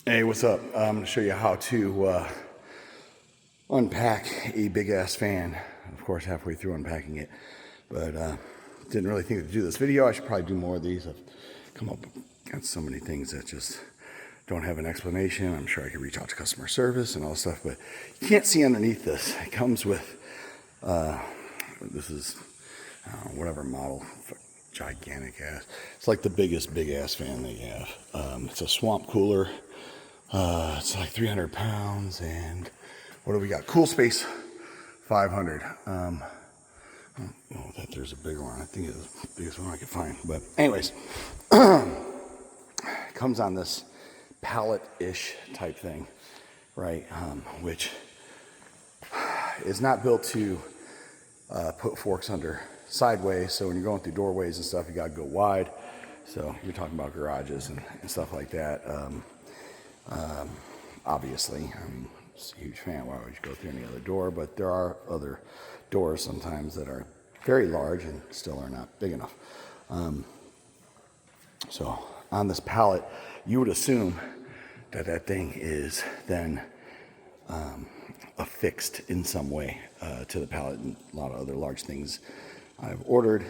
Hey, what's up? I'm going to show you how to unpack a big ass fan. Of course, halfway through unpacking it, but didn't really think to do this video. I should probably do more of these. I've come up against so many things that just don't have an explanation. I'm sure I could reach out to customer service and all stuff, but you can't see underneath this. It comes with this is whatever model, gigantic ass. It's like the biggest big ass fan they have. It's a swamp cooler. It's like 300 pounds, and what do we got? Cool-Space 500. Oh, that there's a bigger one. I think it's the biggest one I could find. But anyways, it comes on this pallet-ish type thing, right? Which is not built to put forks under sideways. So when you're going through doorways and stuff, you got to go wide. So you're talking about garages and stuff like that. Obviously, I'm just a huge fan. Why would you go through any other door? But there are other doors sometimes that are very large and still are not big enough. So on this pallet, you would assume that that thing is then affixed in some way to the pallet, and a lot of other large things I've ordered,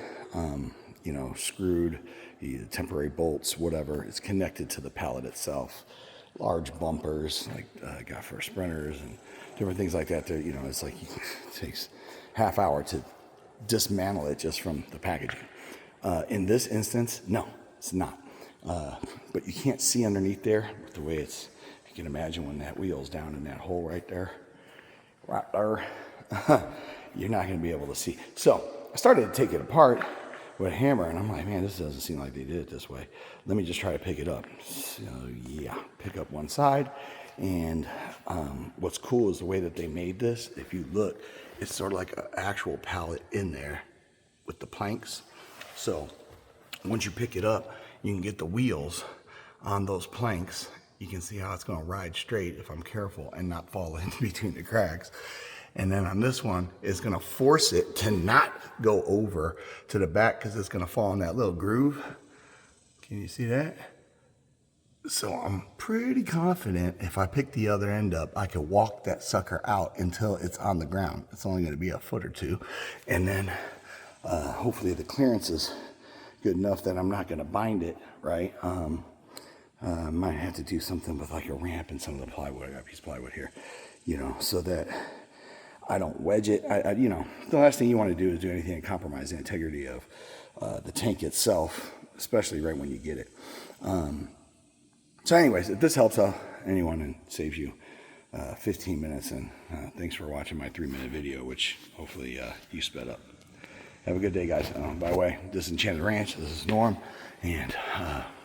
screwed, either temporary bolts, whatever. It's connected to the pallet itself. Large bumpers, like I got for sprinters and different things like that. It's like it takes half hour to dismantle it just from the packaging. In this instance, no, it's not. But you can't see underneath there the way it's. You can imagine when that wheel's down in that hole right there, you're not going to be able to see. So I started to take it apart with a hammer, and I'm like, man, this doesn't seem like they did it this way. Let me just try to pick it up. So yeah, pick up one side, and what's cool is the way that they made this. If you look, it's sort of like an actual pallet in there with the planks. So once you pick it up, you can get the wheels on those planks. You can see how it's going to ride straight if I'm careful and not fall in between the cracks. And then on this one, it's going to force it to not go over to the back because it's going to fall in that little groove. Can you see that? So I'm pretty confident if I pick the other end up, I can walk that sucker out until it's on the ground. It's only going to be a foot or two. And then hopefully the clearance is good enough that I'm not going to bind it, right? Might have to do something with like a ramp and some of the plywood. I got a piece of plywood here, so that I don't wedge it. The last thing you want to do is do anything to compromise the integrity of the tank itself, especially right when you get it. So anyways, if this helps out anyone and saves you 15 minutes, and thanks for watching my 3-minute video, which hopefully you sped up. Have a good day, guys. By the way, this is Enchanted Ranch. This is Norm, and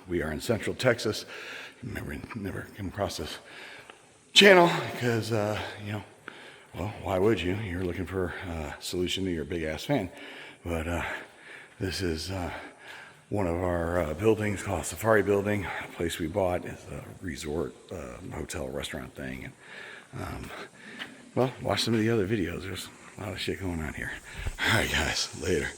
we are in Central Texas. Never come across this channel because, well, why would you? You're looking for a solution to your big-ass fan. But this is one of our buildings called Safari Building, a place we bought. It's a resort, hotel, restaurant thing. And, well, watch some of the other videos. There's a lot of shit going on here. All right, guys. Later.